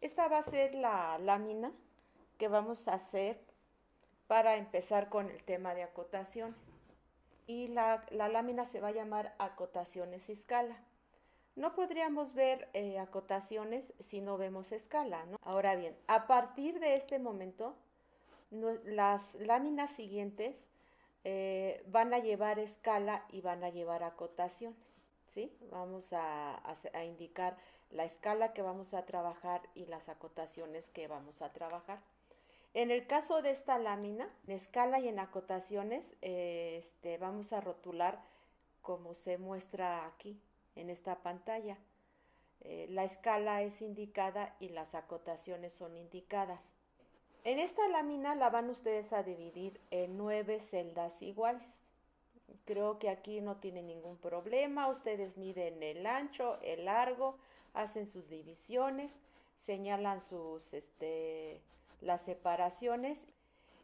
Esta va a ser la lámina que vamos a hacer para empezar con el tema de acotaciones. Y la lámina se va a llamar acotaciones escala. No podríamos ver acotaciones si no vemos escala, ¿no? Ahora bien, a partir de este momento, las láminas siguientes van a llevar escala y van a llevar acotaciones, ¿sí? Vamos a indicar la escala que vamos a trabajar y las acotaciones que vamos a trabajar. En el caso de esta lámina, en escala y en acotaciones, vamos a rotular como se muestra aquí en esta pantalla. La escala es indicada y las acotaciones son indicadas. En esta lámina la van ustedes a dividir en 9 celdas iguales. Creo que aquí no tiene ningún problema. Ustedes miden el ancho, el largo, hacen sus divisiones, señalan las separaciones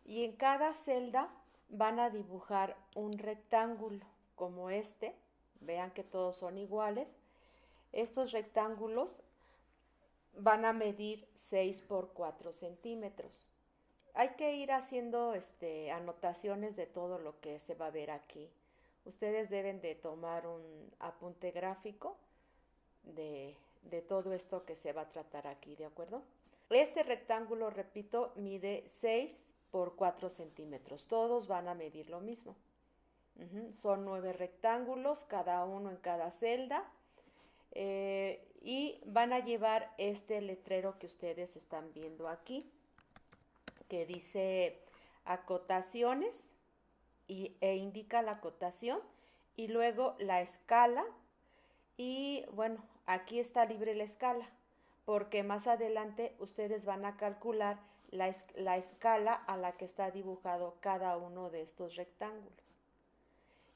y en cada celda van a dibujar un rectángulo como este. Vean que todos son iguales. Estos rectángulos van a medir 6 por 4 centímetros. Hay que ir haciendo anotaciones de todo lo que se va a ver aquí. Ustedes deben de tomar un apunte gráfico de todo esto que se va a tratar aquí, ¿de acuerdo? Este rectángulo, repito, mide 6 por 4 centímetros. Todos van a medir lo mismo. Son 9 rectángulos, cada uno en cada celda. Y van a llevar este letrero que ustedes están viendo aquí, que dice acotaciones e indica la acotación y luego la escala. Y bueno, aquí está libre la escala, porque más adelante ustedes van a calcular la escala a la que está dibujado cada uno de estos rectángulos.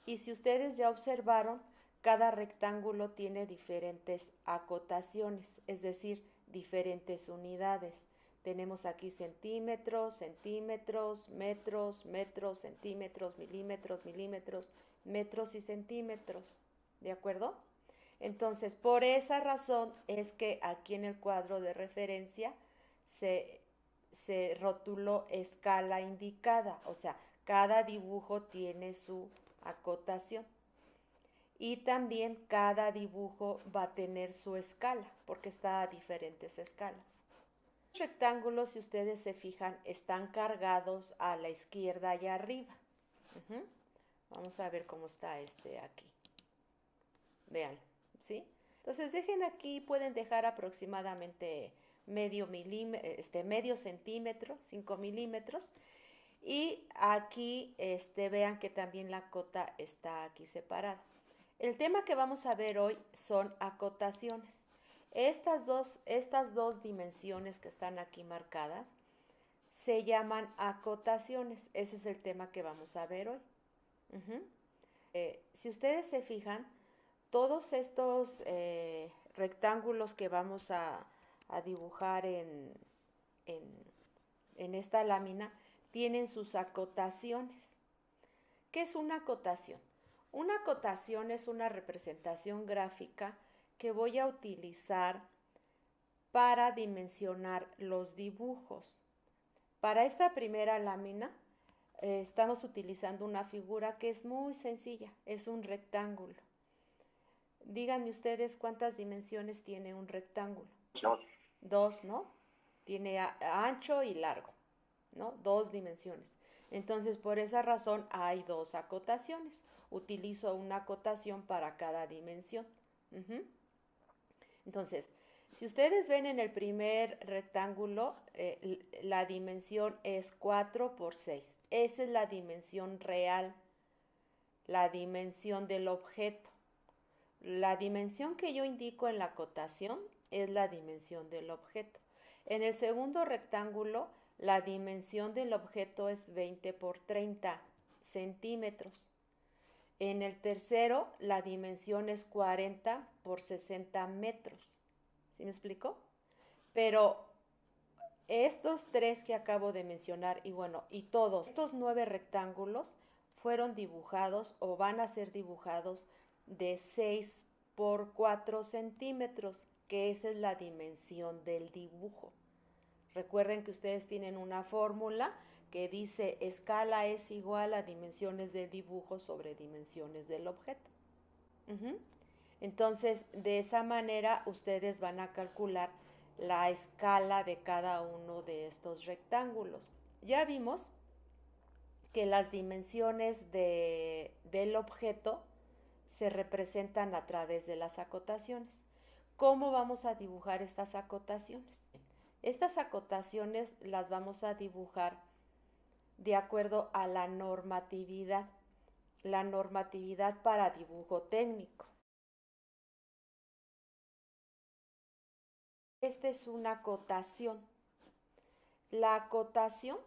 Y si ustedes ya observaron, cada rectángulo tiene diferentes acotaciones, es decir, diferentes unidades. Tenemos aquí centímetros, centímetros, metros, metros, centímetros, milímetros, milímetros, metros y centímetros. ¿De acuerdo? Entonces, por esa razón es que aquí en el cuadro de referencia se rotuló escala indicada, o sea, cada dibujo tiene su acotación. Y también cada dibujo va a tener su escala, porque está a diferentes escalas. Los rectángulos, si ustedes se fijan, están cargados a la izquierda y arriba. Vamos a ver cómo está este aquí. Vean, ¿sí? Entonces dejen aquí, pueden dejar aproximadamente medio centímetro, 5 milímetros. Y aquí vean que también la cota está aquí separada. El tema que vamos a ver hoy son acotaciones. Estas dos dimensiones que están aquí marcadas se llaman acotaciones. Ese es el tema que vamos a ver hoy. Si ustedes se fijan, todos estos rectángulos que vamos a dibujar en, en esta lámina tienen sus acotaciones. ¿Qué es una acotación? Una acotación es una representación gráfica que voy a utilizar para dimensionar los dibujos. Para esta primera lámina estamos utilizando una figura que es muy sencilla, es un rectángulo. Díganme ustedes cuántas dimensiones tiene un rectángulo. Dos, ¿no? Tiene ancho y largo, ¿no? 2 dimensiones. Entonces, por esa razón hay 2 acotaciones. Utilizo una acotación para cada dimensión. Entonces, si ustedes ven en el primer rectángulo, la dimensión es 4 por 6. Esa es la dimensión real, la dimensión del objeto. La dimensión que yo indico en la acotación es la dimensión del objeto. En el segundo rectángulo, la dimensión del objeto es 20 por 30 centímetros. En el tercero, la dimensión es 40 por 60 metros. ¿Sí me explico? Pero estos 3 que acabo de mencionar, y todos estos 9 rectángulos fueron dibujados o van a ser dibujados de 6 por 4 centímetros. que esa es la dimensión del dibujo. Recuerden que ustedes tienen una fórmula que dice escala es igual a dimensiones del dibujo sobre dimensiones del objeto. Entonces, de esa manera ustedes van a calcular la escala de cada uno de estos rectángulos. Ya vimos que las dimensiones del objeto se representan a través de las acotaciones. ¿Cómo vamos a dibujar estas acotaciones? Estas acotaciones las vamos a dibujar de acuerdo a la normatividad para dibujo técnico. Esta es una acotación. La acotación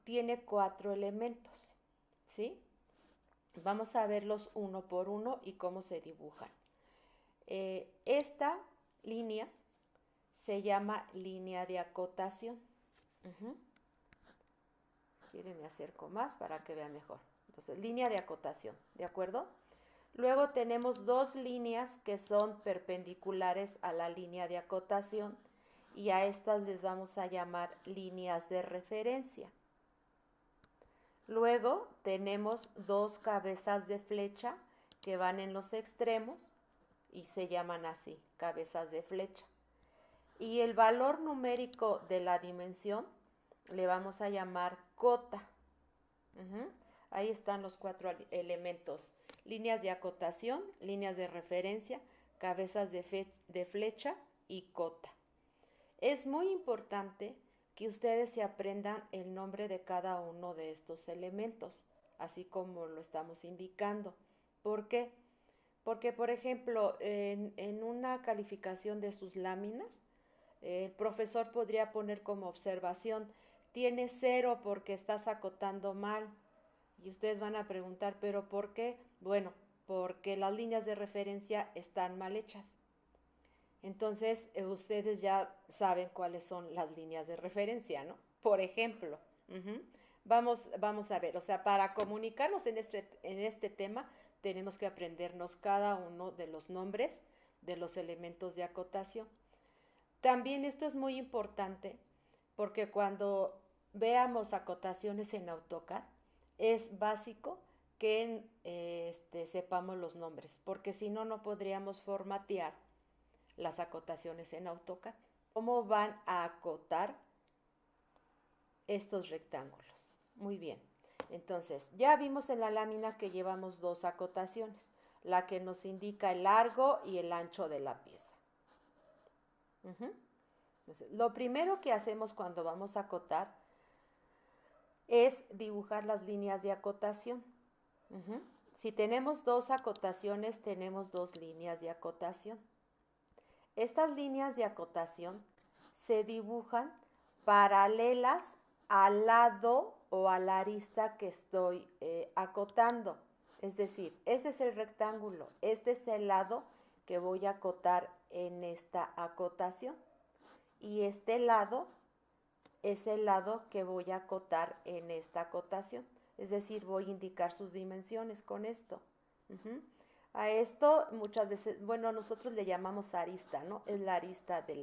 tiene 4 elementos, ¿sí? Vamos a verlos uno por uno y cómo se dibujan. Esta línea se llama línea de acotación. ¿Quieren? Me acerco más para que vean mejor. Entonces, línea de acotación, ¿de acuerdo? Luego tenemos 2 líneas que son perpendiculares a la línea de acotación y a estas les vamos a llamar líneas de referencia. Luego tenemos 2 cabezas de flecha que van en los extremos y se llaman así, cabezas de flecha. Y el valor numérico de la dimensión le vamos a llamar cota. Ahí están los 4 elementos: líneas de acotación, líneas de referencia, cabezas de flecha y cota. Es muy importante que ustedes se aprendan el nombre de cada uno de estos elementos, así como lo estamos indicando. ¿Por qué? Porque, por ejemplo, en una calificación de sus láminas, el profesor podría poner como observación: tienes 0 porque estás acotando mal. Y ustedes van a preguntar, ¿pero por qué? Bueno, porque las líneas de referencia están mal hechas. Entonces, ustedes ya saben cuáles son las líneas de referencia, ¿no? Por ejemplo, vamos a ver, o sea, para comunicarnos en este tema, tenemos que aprendernos cada uno de los nombres de los elementos de acotación. También esto es muy importante porque cuando veamos acotaciones en AutoCAD, es básico que sepamos los nombres, porque si no, no podríamos formatear las acotaciones en AutoCAD. ¿Cómo van a acotar estos rectángulos? Muy bien. Entonces, ya vimos en la lámina que llevamos 2 acotaciones, la que nos indica el largo y el ancho de la pieza. Entonces, lo primero que hacemos cuando vamos a acotar es dibujar las líneas de acotación. Si tenemos 2 acotaciones, tenemos 2 líneas de acotación. Estas líneas de acotación se dibujan paralelas al lado o a la arista que estoy acotando. Es decir, este es el rectángulo, este es el lado que voy a acotar en esta acotación. Y este lado es el lado que voy a acotar en esta acotación. Es decir, voy a indicar sus dimensiones con esto. A esto muchas veces, bueno, nosotros le llamamos arista, ¿no? Es la arista de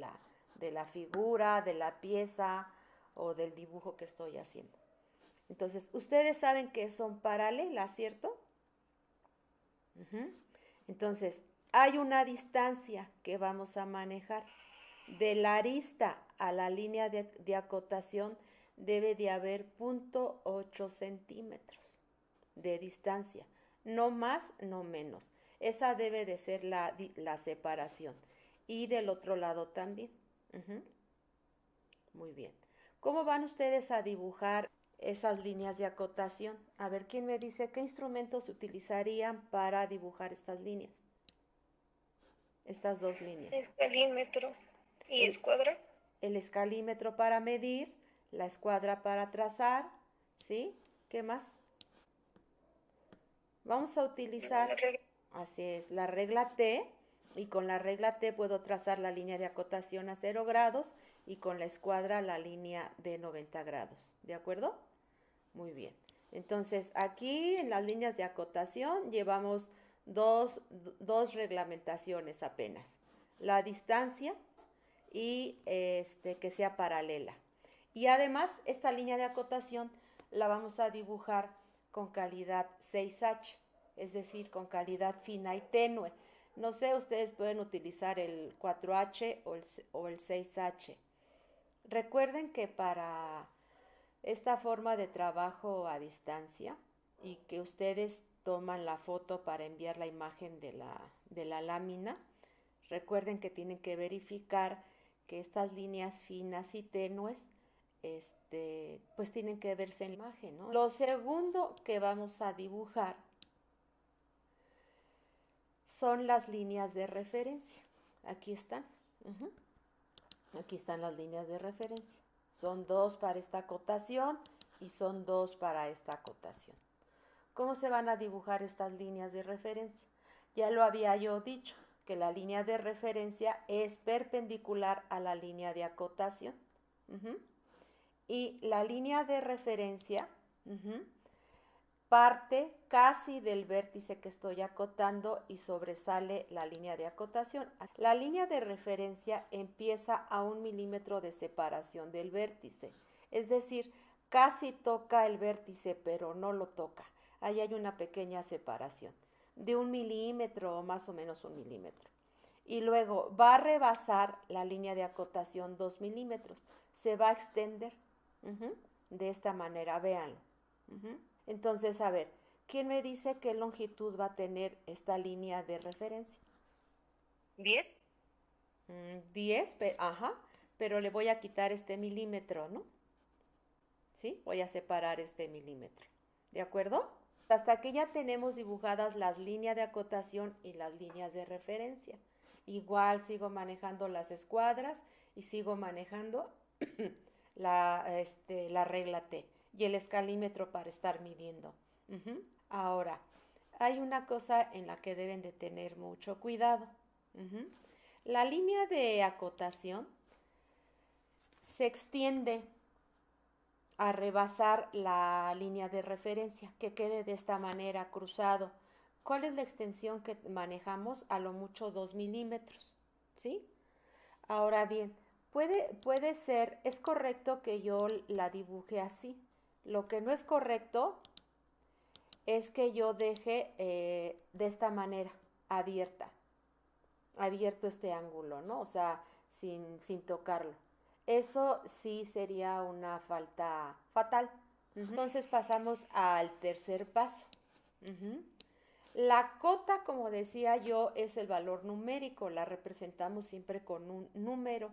la figura, de la pieza o del dibujo que estoy haciendo. Entonces, ustedes saben que son paralelas, ¿cierto? Entonces, hay una distancia que vamos a manejar. De la arista a la línea de acotación debe de haber 0.8 centímetros de distancia, no más, no menos. Esa debe de ser la separación. Y del otro lado también. Muy bien. ¿Cómo van ustedes a dibujar esas líneas de acotación? A ver, ¿quién me dice qué instrumentos se utilizarían para dibujar estas líneas? Estas 2 líneas. Escalímetro y escuadra. El escalímetro para medir, la escuadra para trazar, ¿sí? ¿Qué más? Vamos a utilizar, así es, la regla T, y con la regla T puedo trazar la línea de acotación a 0 grados y con la escuadra la línea de 90 grados, ¿de acuerdo? Muy bien. Entonces, aquí en las líneas de acotación llevamos dos reglamentaciones apenas. la distancia y que sea paralela. Y además esta línea de acotación la vamos a dibujar con calidad 6H, es decir, con calidad fina y tenue. No sé, ustedes pueden utilizar el 4H o el 6H. Recuerden que para esta forma de trabajo a distancia y que ustedes toman la foto para enviar la imagen de la lámina, recuerden que tienen que verificar que estas líneas finas y tenues pues tienen que verse en la imagen, ¿no? Lo segundo que vamos a dibujar son las líneas de referencia. Aquí están. Aquí están las líneas de referencia. Son 2 para esta acotación y son 2 para esta acotación. ¿Cómo se van a dibujar estas líneas de referencia? Ya lo había yo dicho, que la línea de referencia es perpendicular a la línea de acotación. Y la línea de referencia parte casi del vértice que estoy acotando y sobresale la línea de acotación. La línea de referencia empieza a 1 milímetro de separación del vértice, es decir, casi toca el vértice, pero no lo toca. Ahí hay una pequeña separación de 1 milímetro o más o menos 1 milímetro. Y luego va a rebasar la línea de acotación 2 milímetros. Se va a extender de esta manera, véanlo. Entonces, a ver, ¿quién me dice qué longitud va a tener esta línea de referencia? 10. 10, pero le voy a quitar este milímetro, ¿no? ¿Sí? Voy a separar este milímetro. ¿De acuerdo? Hasta aquí ya tenemos dibujadas las líneas de acotación y las líneas de referencia. Igual sigo manejando las escuadras y sigo manejando la regla T y el escalímetro para estar midiendo. Ahora, hay una cosa en la que deben de tener mucho cuidado. La línea de acotación se extiende a rebasar la línea de referencia, que quede de esta manera cruzado. ¿Cuál es la extensión que manejamos? A lo mucho 2 milímetros, ¿sí? Ahora bien, puede ser, es correcto que yo la dibuje así. Lo que no es correcto es que yo deje de esta manera, abierto este ángulo, ¿no? O sea, sin tocarlo. Eso sí sería una falta fatal. Entonces pasamos al tercer paso. La cota, como decía yo, es el valor numérico. La representamos siempre con un número.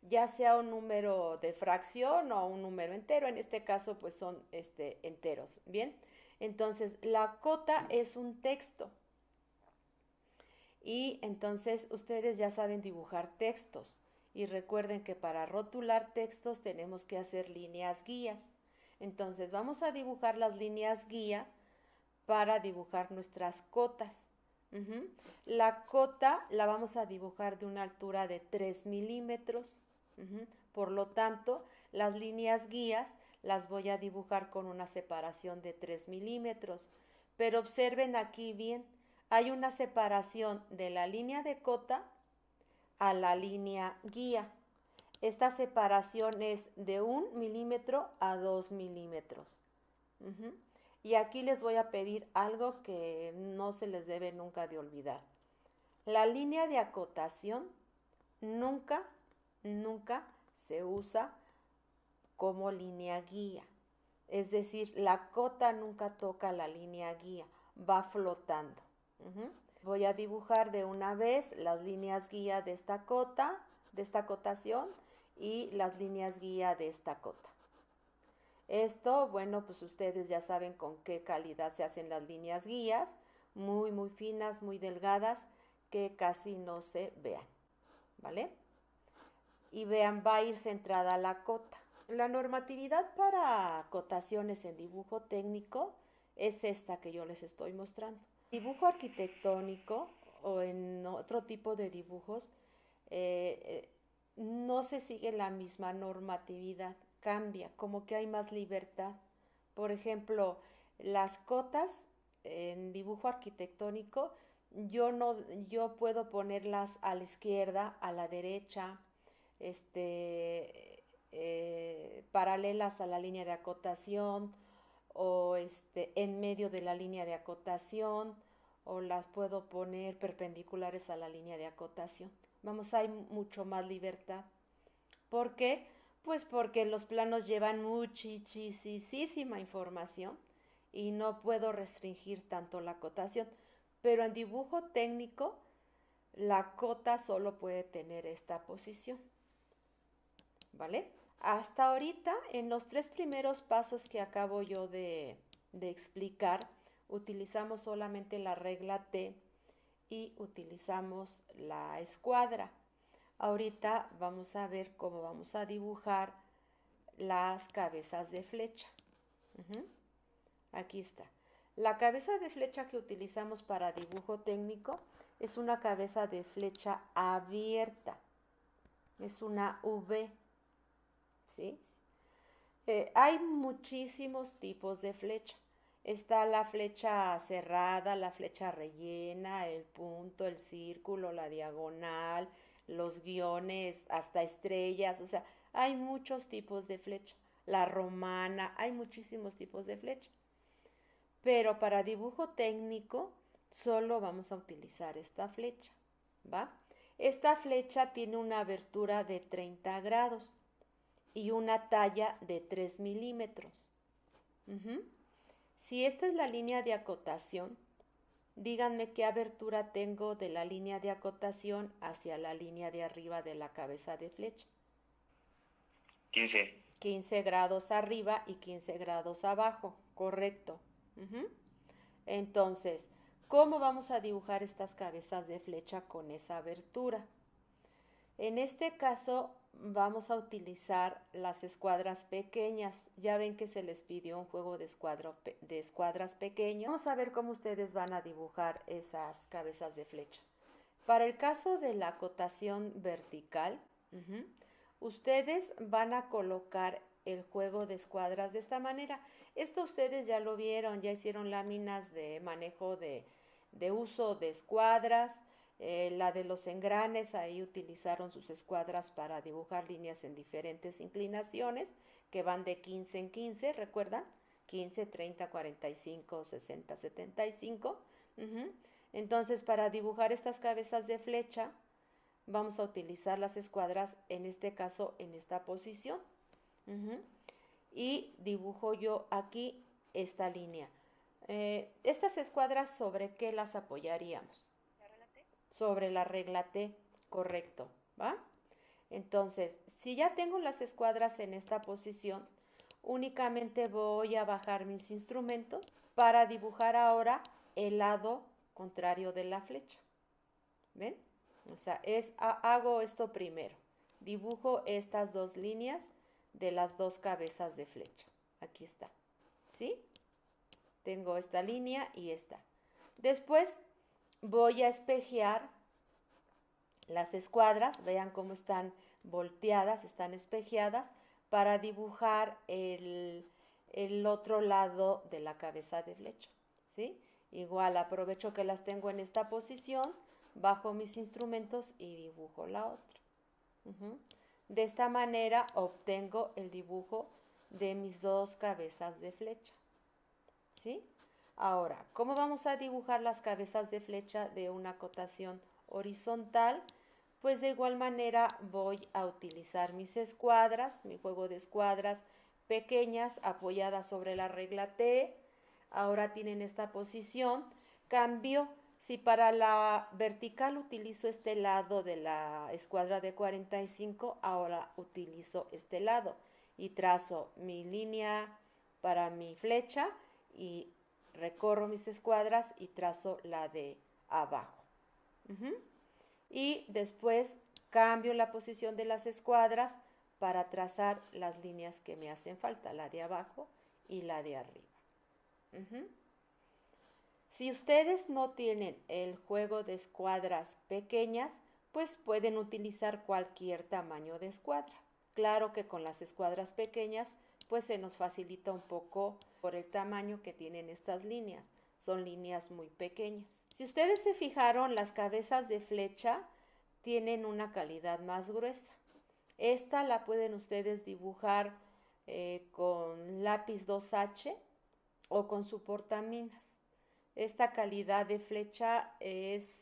Ya sea un número de fracción o un número entero. En este caso, pues son enteros. Bien, entonces la cota es un texto. Y entonces ustedes ya saben dibujar textos. Y recuerden que para rotular textos tenemos que hacer líneas guías. Entonces vamos a dibujar las líneas guía para dibujar nuestras cotas. La cota la vamos a dibujar de una altura de 3 milímetros. Por lo tanto, las líneas guías las voy a dibujar con una separación de 3 milímetros. Pero observen aquí bien, hay una separación de la línea de cota a la línea guía. Esta separación es de 1 milímetro a 2 milímetros. Y aquí les voy a pedir algo que no se les debe nunca de olvidar. La línea de acotación nunca se usa como línea guía. Es decir, la cota nunca toca la línea guía, va flotando. Voy a dibujar de una vez las líneas guía de esta cota, de esta acotación y las líneas guía de esta cota. Esto, bueno, pues ustedes ya saben con qué calidad se hacen las líneas guías, muy finas, muy delgadas, que casi no se vean, ¿vale? Y vean, va a ir centrada la cota. La normatividad para acotaciones en dibujo técnico es esta que yo les estoy mostrando. Dibujo arquitectónico o en otro tipo de dibujos no se sigue la misma normatividad, cambia, como que hay más libertad. Por ejemplo, las cotas en dibujo arquitectónico yo no, yo puedo ponerlas a la izquierda, a la derecha, paralelas a la línea de acotación o en medio de la línea de acotación o las puedo poner perpendiculares a la línea de acotación. Vamos, hay mucho más libertad. ¿Por qué? Pues porque los planos llevan muchísima información y no puedo restringir tanto la acotación. Pero en dibujo técnico, la cota solo puede tener esta posición. ¿Vale? Hasta ahorita, en los 3 primeros pasos que acabo yo de explicar, utilizamos solamente la regla T y utilizamos la escuadra. Ahorita vamos a ver cómo vamos a dibujar las cabezas de flecha. Aquí está. La cabeza de flecha que utilizamos para dibujo técnico es una cabeza de flecha abierta. Es una V. ¿Sí? Hay muchísimos tipos de flecha. Está la flecha cerrada, la flecha rellena, el punto, el círculo, la diagonal, los guiones, hasta estrellas. O sea, hay muchos tipos de flecha. La romana, hay muchísimos tipos de flecha. Pero para dibujo técnico solo vamos a utilizar esta flecha, ¿va? Esta flecha tiene una abertura de 30 grados y una talla de 3 milímetros. Si esta es la línea de acotación, díganme qué abertura tengo de la línea de acotación hacia la línea de arriba de la cabeza de flecha. 15. 15 grados arriba y 15 grados abajo, correcto. Entonces, ¿cómo vamos a dibujar estas cabezas de flecha con esa abertura? En este caso vamos a utilizar las escuadras pequeñas. Ya ven que se les pidió un juego de escuadras pequeñas. Vamos a ver cómo ustedes van a dibujar esas cabezas de flecha. Para el caso de la acotación vertical, ustedes van a colocar el juego de escuadras de esta manera. Esto ustedes ya lo vieron, ya hicieron láminas de manejo de uso de escuadras. La de los engranes, ahí utilizaron sus escuadras para dibujar líneas en diferentes inclinaciones que van de 15 en 15, ¿recuerdan? 15, 30, 45, 60, 75. Entonces, para dibujar estas cabezas de flecha, vamos a utilizar las escuadras, en este caso, en esta posición. Y dibujo yo aquí esta línea. Estas escuadras, ¿sobre qué las apoyaríamos? Sobre la regla T, correcto, ¿va? Entonces, si ya tengo las escuadras en esta posición, únicamente voy a bajar mis instrumentos para dibujar ahora el lado contrario de la flecha. ¿Ven? O sea, hago esto primero. Dibujo estas dos líneas de las dos cabezas de flecha. Aquí está. ¿Sí? Tengo esta línea y esta. Después voy a espejear las escuadras, vean cómo están volteadas, están espejeadas, para dibujar el otro lado de la cabeza de flecha, ¿sí? Igual aprovecho que las tengo en esta posición, bajo mis instrumentos y dibujo la otra. De esta manera obtengo el dibujo de mis dos cabezas de flecha, ¿sí? Ahora, ¿cómo vamos a dibujar las cabezas de flecha de una acotación horizontal? Pues de igual manera voy a utilizar mis escuadras, mi juego de escuadras pequeñas apoyadas sobre la regla T. Ahora tienen esta posición. Cambio, si para la vertical utilizo este lado de la escuadra de 45, ahora utilizo este lado y trazo mi línea para mi flecha y recorro mis escuadras y trazo la de abajo. Y después cambio la posición de las escuadras para trazar las líneas que me hacen falta, la de abajo y la de arriba. Si ustedes no tienen el juego de escuadras pequeñas, pues pueden utilizar cualquier tamaño de escuadra. Claro que con las escuadras pequeñas, pues se nos facilita un poco por el tamaño que tienen estas líneas. son líneas muy pequeñas. Si ustedes se fijaron, las cabezas de flecha tienen una calidad más gruesa. Esta la pueden ustedes dibujar con lápiz 2H o con su portaminas. Esta calidad de flecha es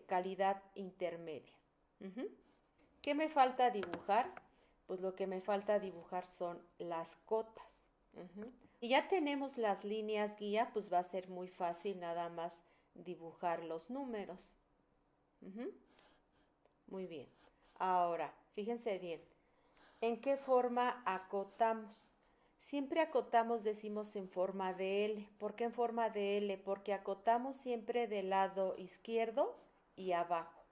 calidad intermedia. ¿Qué me falta dibujar? Pues lo que me falta dibujar son las cotas. Y ya tenemos las líneas guía, pues va a ser muy fácil nada más dibujar los números. Muy bien. Ahora, fíjense bien, ¿en qué forma acotamos? Siempre acotamos, decimos, en forma de L. ¿Por qué en forma de L? Porque acotamos siempre del lado izquierdo y abajo.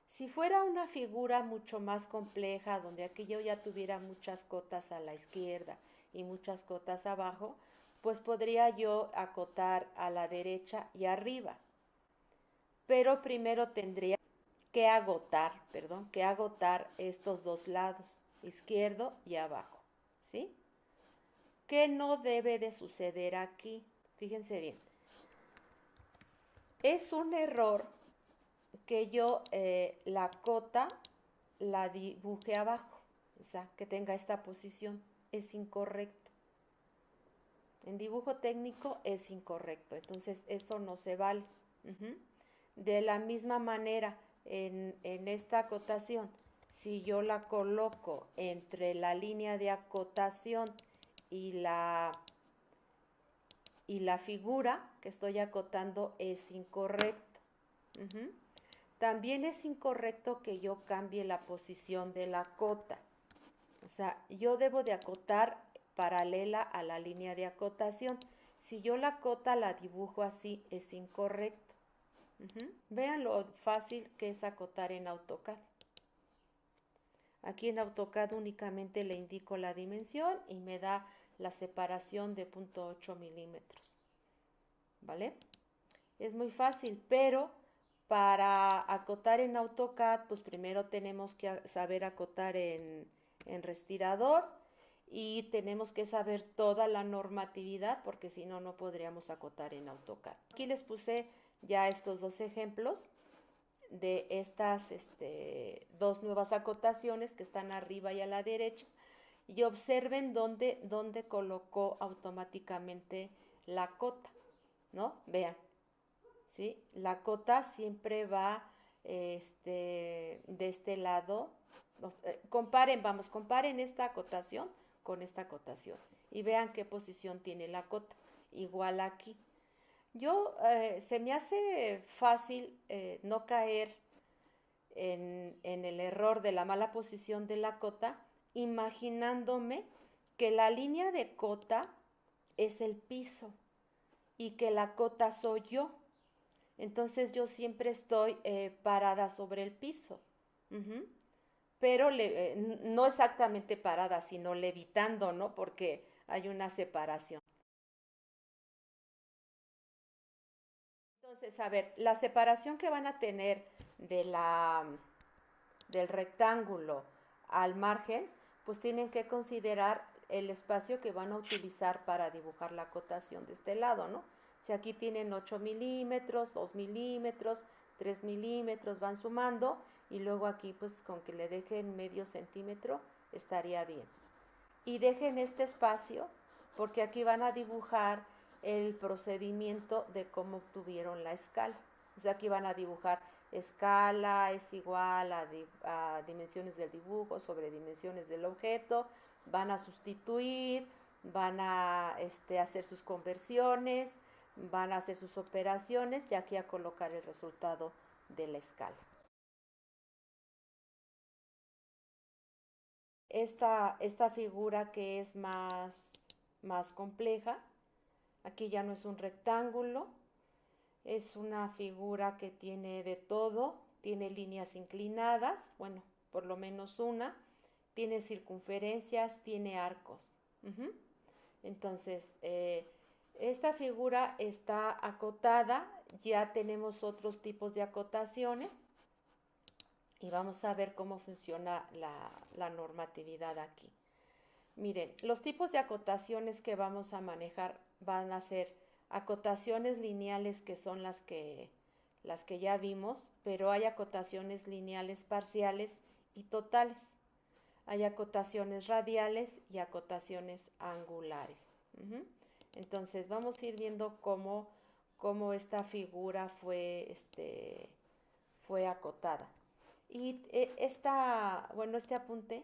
Si fuera una figura mucho más compleja, donde aquello ya tuviera muchas cotas a la izquierda y muchas cotas abajo, pues podría yo acotar a la derecha y arriba. Pero primero tendría que agotar estos dos lados, izquierdo y abajo, ¿sí? ¿Qué no debe de suceder aquí? Fíjense bien. Es un error que yo la cota la dibuje abajo, o sea, que tenga esta posición. Es incorrecto. En dibujo técnico es incorrecto, entonces eso no se vale. De la misma manera, en esta acotación, si yo la coloco entre la línea de acotación y la figura que estoy acotando, es incorrecto. También es incorrecto que yo cambie la posición de la cota. O sea, yo debo de acotar paralela a la línea de acotación. Si yo la cota la dibujo así, es incorrecto. Vean lo fácil que es acotar en AutoCAD. Aquí en AutoCAD únicamente le indico la dimensión y me da la separación de 0.8 milímetros. ¿Vale? Es muy fácil, pero para acotar en AutoCAD, pues primero tenemos que saber acotar en respirador y tenemos que saber toda la normatividad, porque si no, no podríamos acotar en AutoCAD. Aquí les puse ya estos dos ejemplos de estas dos nuevas acotaciones que están arriba y a la derecha, y observen dónde colocó automáticamente la cota, ¿no? Vean, ¿sí? La cota siempre va de este lado. Comparen esta acotación con esta acotación y vean qué posición tiene la cota. Igual aquí. Se me hace fácil no caer en el error de la mala posición de la cota, imaginándome que la línea de cota es el piso y que la cota soy yo. Entonces yo siempre estoy parada sobre el piso. Pero no exactamente parada, sino levitando, ¿no? Porque hay una separación. Entonces, a ver, la separación que van a tener del rectángulo al margen, pues tienen que considerar el espacio que van a utilizar para dibujar la acotación de este lado, ¿no? Si aquí tienen 8 milímetros, 2 milímetros, 3 milímetros, van sumando y luego aquí pues con que le dejen medio centímetro estaría bien. Y dejen este espacio porque aquí van a dibujar el procedimiento de cómo obtuvieron la escala. O sea, aquí van a dibujar escala es igual a dimensiones del dibujo sobre dimensiones del objeto, van a sustituir, van a hacer sus conversiones, van a hacer sus operaciones y aquí a colocar el resultado de la escala. Esta figura que es más compleja, aquí ya no es un rectángulo, es una figura que tiene de todo, tiene líneas inclinadas, bueno, por lo menos una, tiene circunferencias, tiene arcos. Entonces, esta figura está acotada, ya tenemos otros tipos de acotaciones y vamos a ver cómo funciona la normatividad aquí. Miren, los tipos de acotaciones que vamos a manejar van a ser acotaciones lineales, que son las que ya vimos, pero hay acotaciones lineales parciales y totales. Hay acotaciones radiales y acotaciones angulares. Entonces vamos a ir viendo cómo esta figura fue acotada. Y este apunte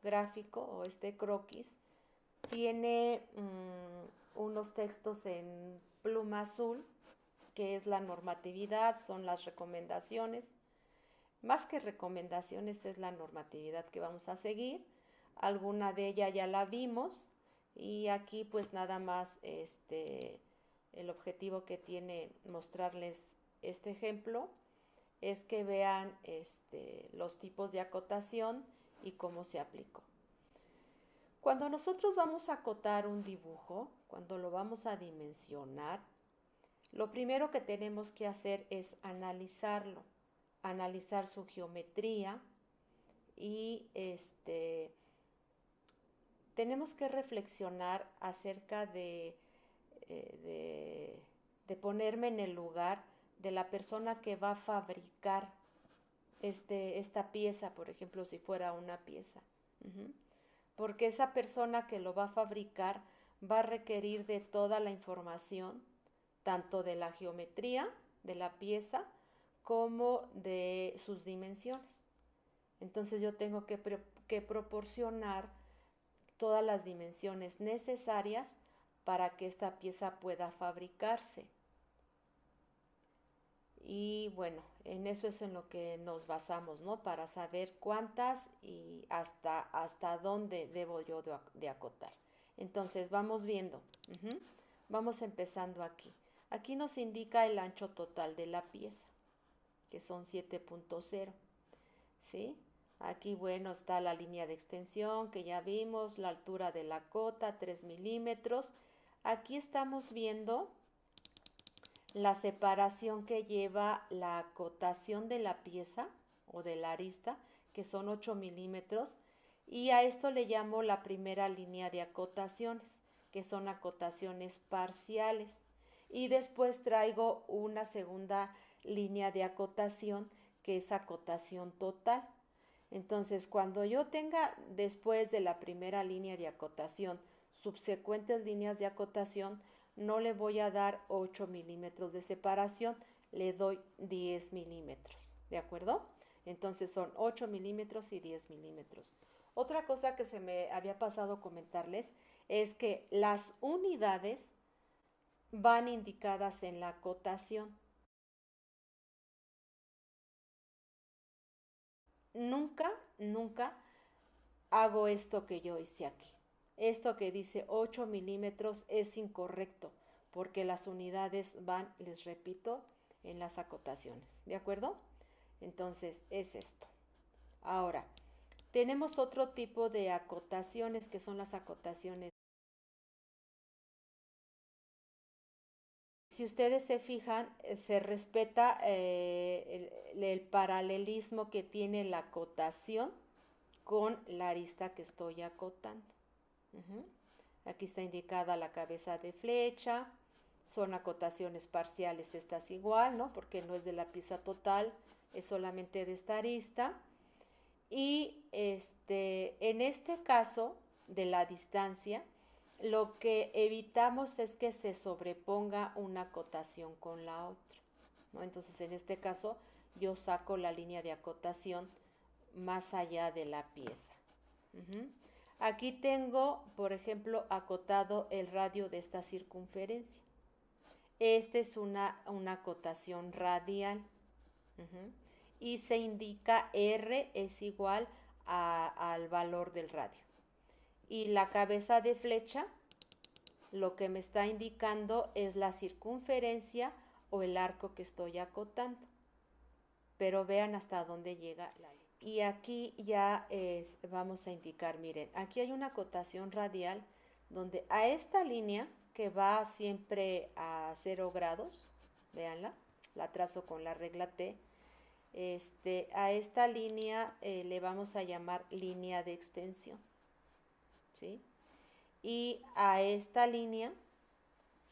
gráfico o este croquis tiene unos textos en pluma azul, que es la normatividad, son las recomendaciones. Más que recomendaciones es la normatividad que vamos a seguir. Alguna de ellas ya la vimos y aquí pues nada más el objetivo que tiene mostrarles este ejemplo es que vean los tipos de acotación y cómo se aplicó. Cuando nosotros vamos a acotar un dibujo, cuando lo vamos a dimensionar, lo primero que tenemos que hacer es analizarlo, analizar su geometría y tenemos que reflexionar acerca de ponerme en el lugar de la persona que va a fabricar esta pieza, por ejemplo, si fuera una pieza. Porque esa persona que lo va a fabricar va a requerir de toda la información, tanto de la geometría de la pieza como de sus dimensiones. Entonces yo tengo que proporcionar todas las dimensiones necesarias para que esta pieza pueda fabricarse. Y bueno, en eso es en lo que nos basamos, ¿no? Para saber cuántas y hasta dónde debo yo de acotar. Entonces vamos viendo. Vamos empezando aquí. Aquí nos indica el ancho total de la pieza, que son 7.0. ¿Sí? Aquí, bueno, está la línea de extensión que ya vimos, la altura de la cota, 3 milímetros. Aquí estamos viendo la separación que lleva la acotación de la pieza o de la arista, que son 8 milímetros, y a esto le llamo la primera línea de acotaciones, que son acotaciones parciales. Y después traigo una segunda línea de acotación, que es acotación total. Entonces, cuando yo tenga después de la primera línea de acotación subsecuentes líneas de acotación, no le voy a dar 8 milímetros de separación, le doy 10 milímetros, ¿de acuerdo? Entonces son 8 milímetros y 10 milímetros. Otra cosa que se me había pasado comentarles es que las unidades van indicadas en la acotación. Nunca hago esto que yo hice aquí. Esto que dice 8 milímetros es incorrecto porque las unidades van, les repito, en las acotaciones. ¿De acuerdo? Entonces es esto. Ahora, tenemos otro tipo de acotaciones que son las acotaciones. Si ustedes se fijan, se respeta el paralelismo que tiene la acotación con la arista que estoy acotando. Aquí está indicada la cabeza de flecha, son acotaciones parciales, estas igual, ¿no? Porque no es de la pieza total, es solamente de esta arista. Y en este caso de la distancia, lo que evitamos es que se sobreponga una acotación con la otra, ¿no? Entonces, en este caso, yo saco la línea de acotación más allá de la pieza. Aquí tengo, por ejemplo, acotado el radio de esta circunferencia. Esta es una acotación radial. Y se indica R es igual al valor del radio. Y la cabeza de flecha, lo que me está indicando es la circunferencia o el arco que estoy acotando. Pero vean hasta dónde llega la línea. Y aquí ya vamos a indicar, miren, aquí hay una acotación radial donde a esta línea que va siempre a 0 grados, véanla, la trazo con la regla T, a esta línea le vamos a llamar línea de extensión, ¿sí? Y a esta línea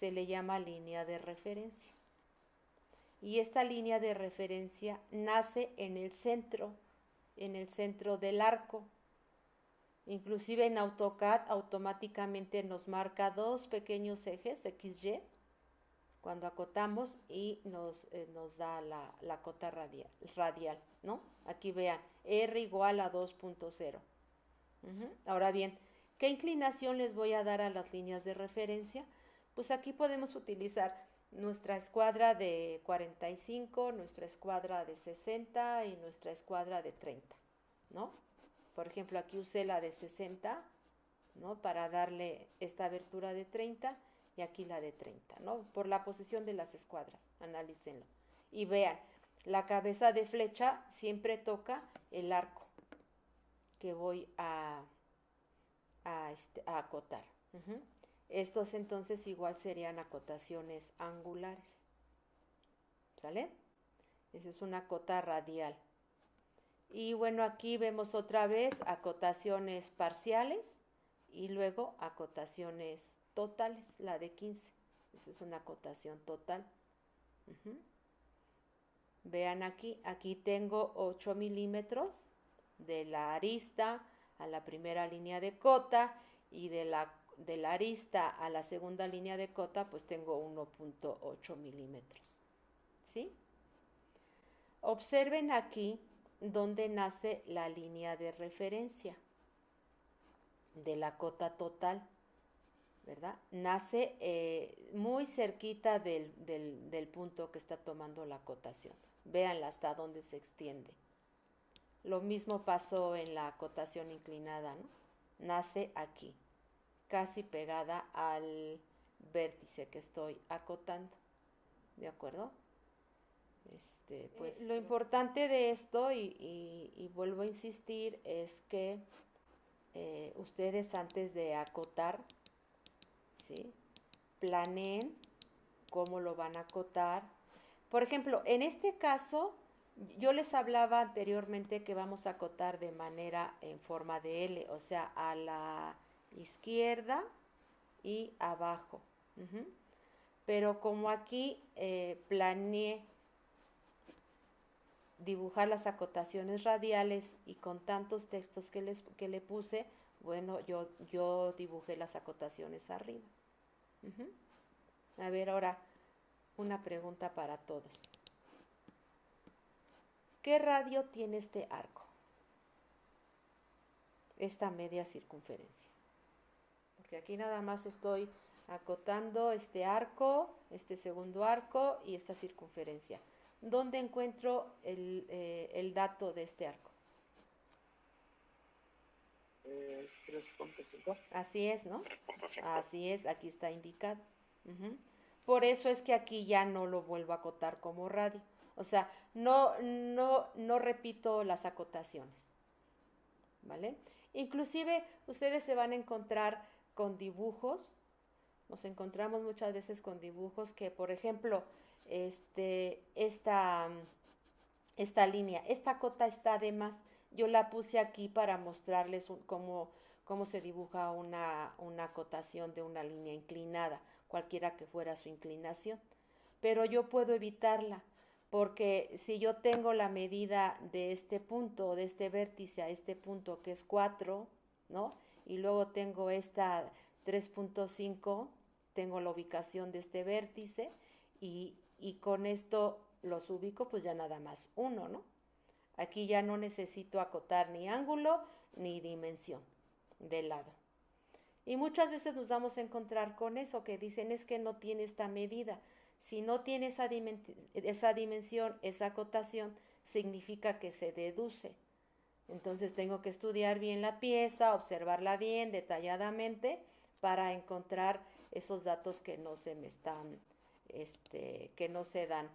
se le llama línea de referencia. Y esta línea de referencia nace en el centro del arco. Inclusive en AutoCAD automáticamente nos marca dos pequeños ejes XY cuando acotamos y nos da la cota radial, ¿no? Aquí vean, R igual a 2.0. Ahora bien, ¿qué inclinación les voy a dar a las líneas de referencia? Pues aquí podemos utilizar nuestra escuadra de 45, nuestra escuadra de 60 y nuestra escuadra de 30, ¿no? Por ejemplo, aquí usé la de 60, ¿no? Para darle esta abertura de 30 y aquí la de 30, ¿no? Por la posición de las escuadras, analícenlo. Y vean, la cabeza de flecha siempre toca el arco que voy a acotar. Estos entonces igual serían acotaciones angulares. ¿Sale? Esa es una cota radial. Y bueno, aquí vemos otra vez acotaciones parciales y luego acotaciones totales, la de 15. Esa es una acotación total. Vean aquí tengo 8 milímetros de la arista a la primera línea de cota y de la arista a la segunda línea de cota pues tengo 1.8 milímetros. ¿Sí? Observen aquí donde nace la línea de referencia de la cota total, ¿verdad? Nace muy cerquita del punto que está tomando la acotación. Véanla hasta dónde se extiende. Lo mismo pasó en la acotación inclinada, ¿no? Nace aquí, casi pegada al vértice que estoy acotando, ¿de acuerdo? Pues lo importante de esto, y vuelvo a insistir, es que ustedes antes de acotar, ¿sí? Planeen cómo lo van a acotar. Por ejemplo, en este caso, yo les hablaba anteriormente que vamos a acotar de manera en forma de L, o sea, a la izquierda y abajo. Pero como aquí planeé dibujar las acotaciones radiales y con tantos textos que le puse, bueno, yo dibujé las acotaciones arriba. A ver, ahora una pregunta para todos. ¿Qué radio tiene este arco? Esta media circunferencia. Porque aquí nada más estoy acotando este arco, este segundo arco y esta circunferencia. ¿Dónde encuentro el dato de este arco? Es 3.5. Así es, ¿no? 3.5. Así es, aquí está indicado. Por eso es que aquí ya no lo vuelvo a acotar como radio. O sea, no repito las acotaciones. ¿Vale? Inclusive ustedes se van a encontrar con dibujos. Nos encontramos muchas veces con dibujos que, por ejemplo, esta línea, esta cota está de más. Yo la puse aquí para mostrarles cómo se dibuja una acotación de una línea inclinada, cualquiera que fuera su inclinación. Pero yo puedo evitarla, porque si yo tengo la medida de este punto, de este vértice a este punto, que es 4, ¿no? Y luego tengo esta 3.5, tengo la ubicación de este vértice, y con esto los ubico, pues ya nada más 1, ¿no? Aquí ya no necesito acotar ni ángulo ni dimensión del lado. Y muchas veces nos vamos a encontrar con eso, que dicen es que no tiene esta medida. Si no tiene esa dimensión, esa acotación, significa que se deduce. Entonces tengo que estudiar bien la pieza, observarla bien, detalladamente, para encontrar esos datos que no se me están, que no se dan